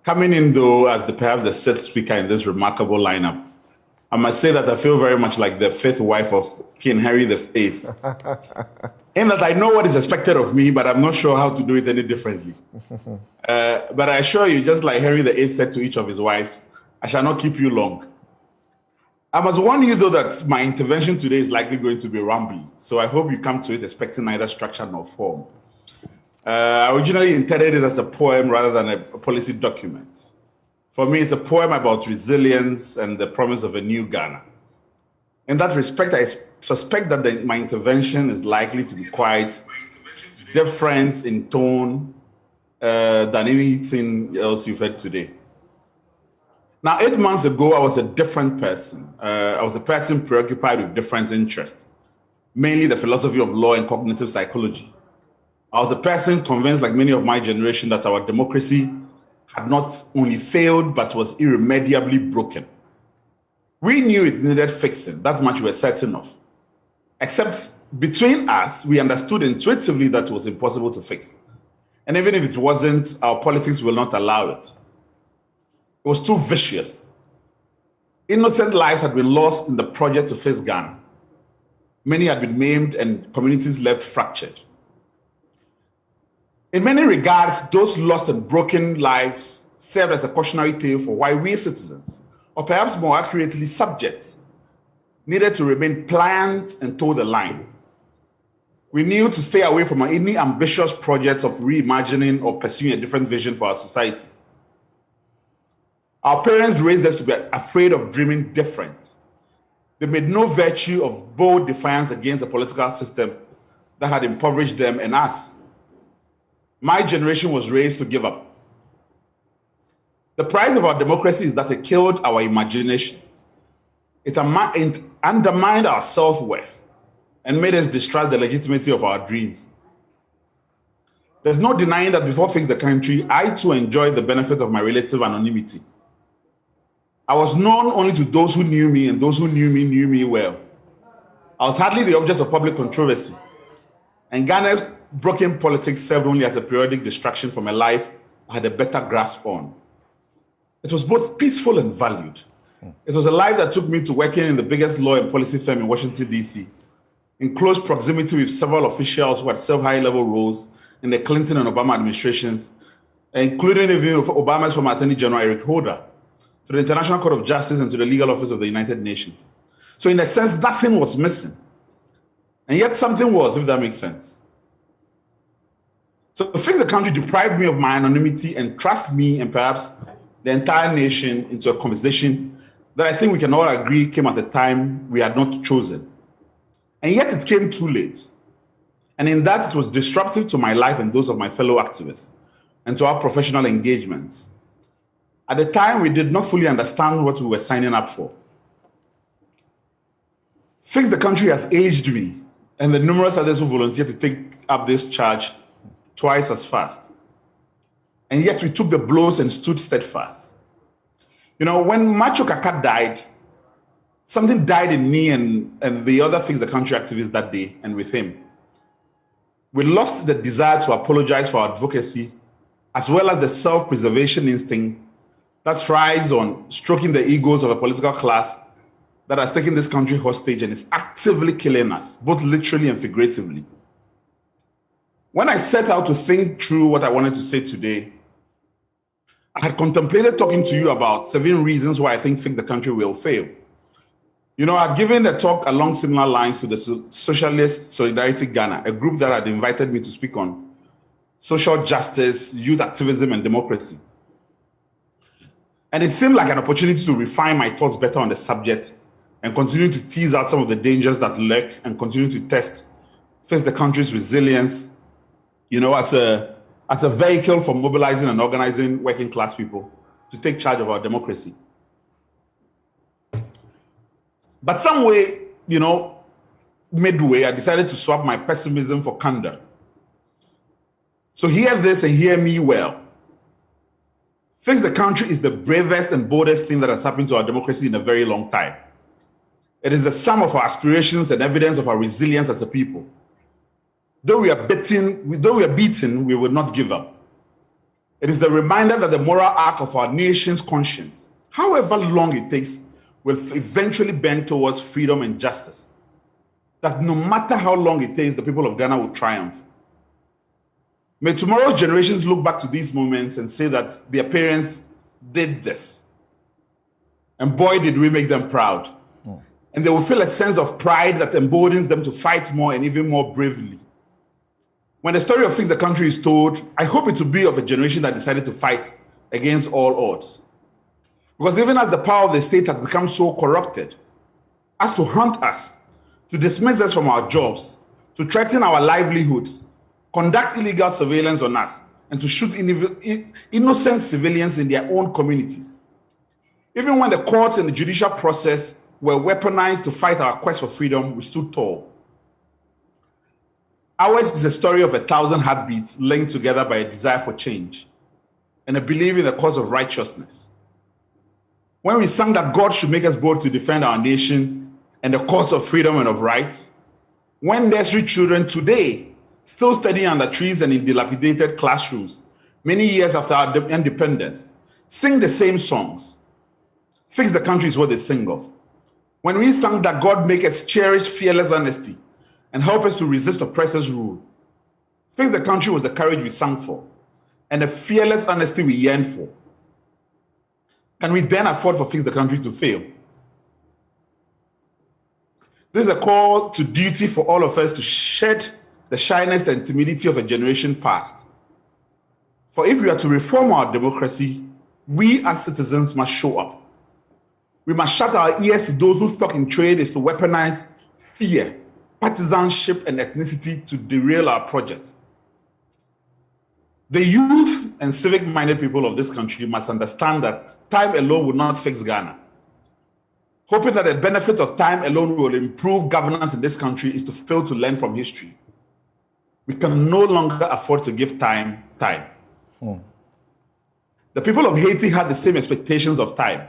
Coming in, though, as perhaps the sixth speaker in this remarkable lineup, I must say that I feel very much like the fifth wife of King Henry the VIII. In that I know what is expected of me, but I'm not sure how to do it any differently. But I assure you, just like Henry the VIII said to each of his wives, I shall not keep you long. I must warn you, though, that my intervention today is likely going to be rambling, so I hope you come to it expecting neither structure nor form. I originally intended it as a poem rather than a policy document. For me, it's a poem about resilience and the promise of a new Ghana. In that respect, I suspect that my intervention is likely to be quite different in tone than anything else you've heard today. Now, 8 months ago, I was a different person. I was a person preoccupied with different interests, mainly the philosophy of law and cognitive psychology. I was a person convinced, like many of my generation, that our democracy had not only failed, but was irremediably broken. We knew it needed fixing, that much we were certain of. Except between us, we understood intuitively that it was impossible to fix. And even if it wasn't, our politics will not allow it. It was too vicious. Innocent lives had been lost in the project to fix Ghana. Many had been maimed and communities left fractured. In many regards, those lost and broken lives served as a cautionary tale for why we citizens, or perhaps more accurately subjects, needed to remain pliant and toe the line. We knew to stay away from any ambitious projects of reimagining or pursuing a different vision for our society. Our parents raised us to be afraid of dreaming different. They made no virtue of bold defiance against a political system that had impoverished them and us. My generation was raised to give up. The price of our democracy is that it killed our imagination. It undermined our self-worth and made us distrust the legitimacy of our dreams. There's no denying that before Fix the Country, I too enjoyed the benefit of my relative anonymity. I was known only to those who knew me, and those who knew me well. I was hardly the object of public controversy, and Ghana's broken politics served only as a periodic distraction from a life I had a better grasp on. It was both peaceful and valued. It was a life that took me to working in the biggest law and policy firm in Washington, D.C., in close proximity with several officials who had served high-level roles in the Clinton and Obama administrations, including even Obama's former Attorney General Eric Holder, to the International Court of Justice and to the Legal Office of the United Nations. So in a sense, nothing was missing. And yet something was, if that makes sense. So to Fix the Country deprived me of my anonymity and thrust me and perhaps the entire nation into a conversation that I think we can all agree came at a time we had not chosen. And yet it came too late. And in that, it was disruptive to my life and those of my fellow activists and to our professional engagements. At the time, we did not fully understand what we were signing up for. Fix the Country has aged me and the numerous others who volunteered to take up this charge twice as fast. And yet we took the blows and stood steadfast. You know, when Macho Kaka died, something died in me and the other Fix the Country activists that day and with him. We lost the desire to apologize for our advocacy, as well as the self-preservation instinct that thrives on stroking the egos of a political class that has taken this country hostage and is actively killing us, both literally and figuratively. When I set out to think through what I wanted to say today, I had contemplated talking to you about 7 reasons why I think Fix the Country will fail. You know, I'd given a talk along similar lines to the Socialist Solidarity Ghana, a group that had invited me to speak on social justice, youth activism, and democracy. And it seemed like an opportunity to refine my thoughts better on the subject and continue to tease out some of the dangers that lurk and continue to test Fix the Country's resilience, you know, as a vehicle for mobilizing and organizing working class people to take charge of our democracy. But some way, you know, midway, I decided to swap my pessimism for candor. So hear this and hear me well. Fix the Country is the bravest and boldest thing that has happened to our democracy in a very long time. It is the sum of our aspirations and evidence of our resilience as a people. Though we are beaten, we will not give up. It is the reminder that the moral arc of our nation's conscience, however long it takes, will eventually bend towards freedom and justice. That no matter how long it takes, the people of Ghana will triumph. May tomorrow's generations look back to these moments and say that their parents did this. And boy, did we make them proud. And they will feel a sense of pride that emboldens them to fight more and even more bravely. When the story of Fix the Country is told, I hope it will be of a generation that decided to fight against all odds. Because even as the power of the state has become so corrupted as to hunt us, to dismiss us from our jobs, to threaten our livelihoods, conduct illegal surveillance on us, and to shoot innocent civilians in their own communities. Even when the courts and the judicial process were weaponized to fight our quest for freedom, we stood tall. Ours is a story of 1,000 heartbeats linked together by a desire for change and a belief in the cause of righteousness. When we sang that God should make us bold to defend our nation and the cause of freedom and of rights, when nursery children today still studying under trees and in dilapidated classrooms many years after our independence sing the same songs, Fix the Country is what they sing of. When we sang that God make us cherish fearless honesty and help us to resist oppressors' rule, Fix the Country was the courage we sang for and the fearless honesty we yearned for. Can we then afford for Fix the Country to fail? This is a call to duty for all of us to shed the shyness and timidity of a generation past. For if we are to reform our democracy, we as citizens must show up. We must shut our ears to those whose stock in trade is to weaponize fear, partisanship, and ethnicity to derail our project. The youth and civic-minded people of this country must understand that time alone will not fix Ghana. Hoping that the benefit of time alone will improve governance in this country is to fail to learn from history. We can no longer afford to give time. The people of Haiti had the same expectations of time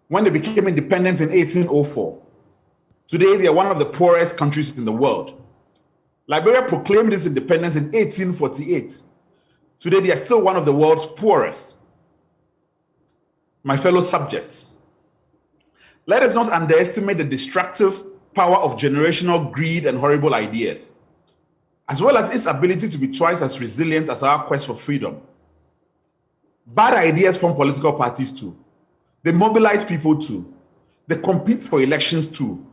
when they became independent in 1804. Today, they are one of the poorest countries in the world. Liberia proclaimed its independence in 1848. Today, they are still one of the world's poorest. My fellow subjects, let us not underestimate the destructive power of generational greed and horrible ideas, as well as its ability to be twice as resilient as our quest for freedom. Bad ideas form political parties too. They mobilize people too. They compete for elections too.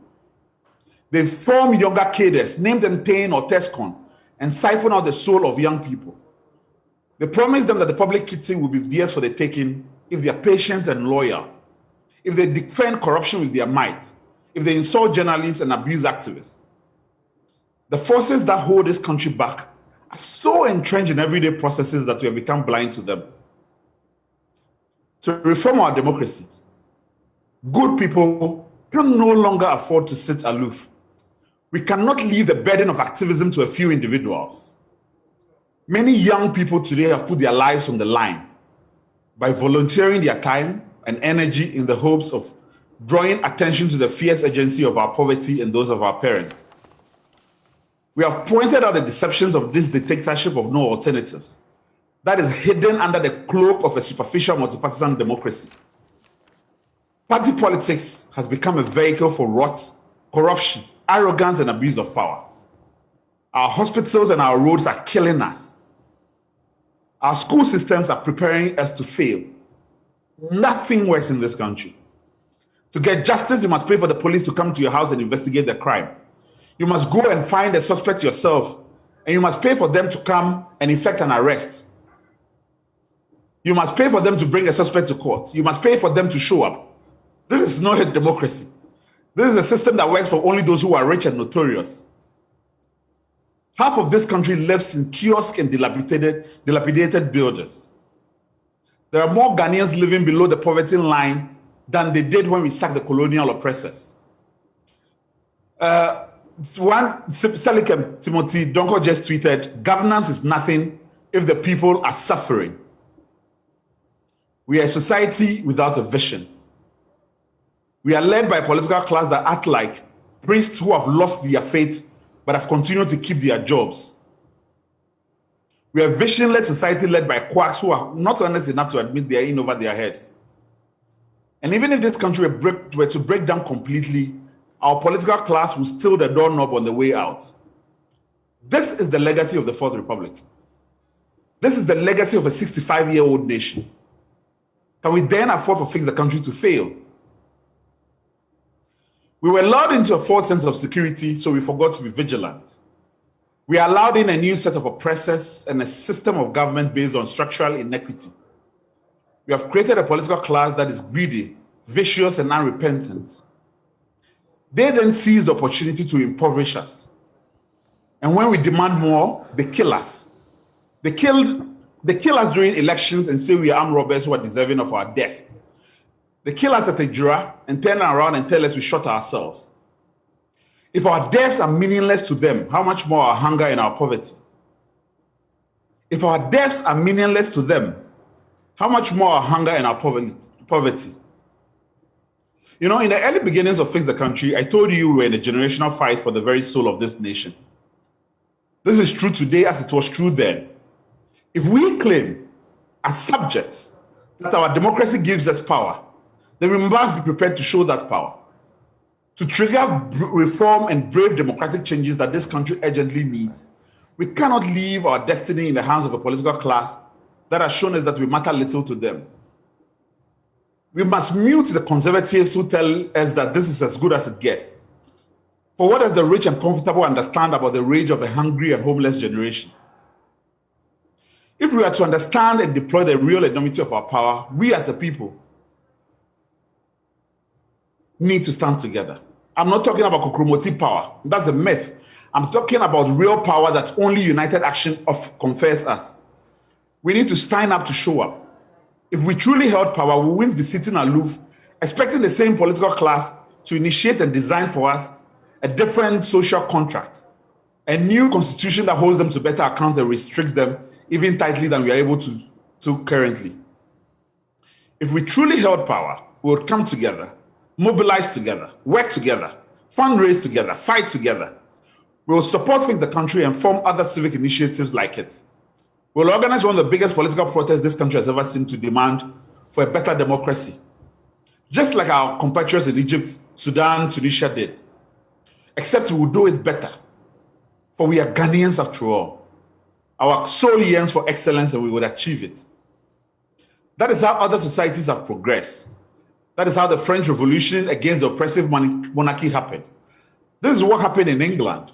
They form younger cadres, name them Tain or Tescon, and siphon out the soul of young people. They promise them that the public kitty will be theirs for the taking if they are patient and loyal, if they defend corruption with their might, if they insult journalists and abuse activists. The forces that hold this country back are so entrenched in everyday processes that we have become blind to them. To reform our democracy, good people can no longer afford to sit aloof. We cannot leave the burden of activism to a few individuals. Many young people today have put their lives on the line by volunteering their time and energy in the hopes of drawing attention to the fierce urgency of our poverty and those of our parents. We have pointed out the deceptions of this dictatorship of no alternatives that is hidden under the cloak of a superficial multipartisan democracy. Party politics has become a vehicle for rot, corruption, arrogance, and abuse of power. Our hospitals and our roads are killing us. Our school systems are preparing us to fail. Nothing works in this country. To get justice, you must pay for the police to come to your house and investigate the crime. You must go and find the suspect yourself, and you must pay for them to come and effect an arrest. You must pay for them to bring a suspect to court. You must pay for them to show up. This is not a democracy. This is a system that works for only those who are rich and notorious. Half of this country lives in kiosk and dilapidated buildings. There are more Ghanaians living below the poverty line than they did when we sacked the colonial oppressors. Selikem Timothy Donko just tweeted, governance is nothing if the people are suffering. We are a society without a vision. We are led by a political class that act like priests who have lost their faith but have continued to keep their jobs. We are a vision-led society led by quacks who are not honest enough to admit they are in over their heads. And even if this country were to break down completely, our political class will steal the doorknob on the way out. This is the legacy of the Fourth Republic. This is the legacy of a 65-year-old nation. Can we then afford to fix the country to fail? We were lulled into a false sense of security, so we forgot to be vigilant. We allowed in a new set of oppressors and a system of government based on structural inequity. We have created a political class that is greedy, vicious, and unrepentant. They then seize the opportunity to impoverish us. And when we demand more, they kill us. They kill us during elections and say we are armed robbers who are deserving of our death. They kill us at a jura and turn around and tell us we shot ourselves. If our deaths are meaningless to them, how much more our hunger and our poverty? If our deaths are meaningless to them, how much more our hunger and our poverty? You know, in the early beginnings of Fix the Country, I told you we were in a generational fight for the very soul of this nation. This is true today as it was true then. If we claim as subjects that our democracy gives us power, then we must be prepared to show that power, to trigger reform and brave democratic changes that this country urgently needs. We cannot leave our destiny in the hands of a political class that has shown us that we matter little to them. We must mute the conservatives who tell us that this is as good as it gets. For what does the rich and comfortable understand about the rage of a hungry and homeless generation? If we are to understand and deploy the real enormity of our power, we as a people need to stand together. I'm not talking about Kokromoti power. That's a myth. I'm talking about real power that only united action confers us. We need to stand up to show up. If we truly held power, we wouldn't be sitting aloof, expecting the same political class to initiate and design for us a different social contract, a new constitution that holds them to better account and restricts them even tightly than we are able to currently. If we truly held power, we would come together, mobilize together, work together, fundraise together, fight together. We will support Fix the Country and form other civic initiatives like it. We will organize one of the biggest political protests this country has ever seen to demand for a better democracy, just like our compatriots in Egypt, Sudan, Tunisia did. Except we will do it better, for we are Ghanaians after all. Our soul yearns for excellence and we would achieve it. That is how other societies have progressed. That is how the French Revolution against the oppressive monarchy happened. This is what happened in England.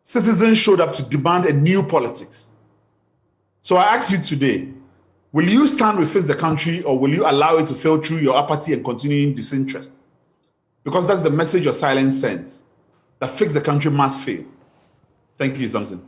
Citizens showed up to demand a new politics. So I ask you today, will you stand with Fix the Country or will you allow it to fail through your apathy and continuing disinterest? Because that's the message your silence sends, that Fix the Country must fail. Thank you, Samson.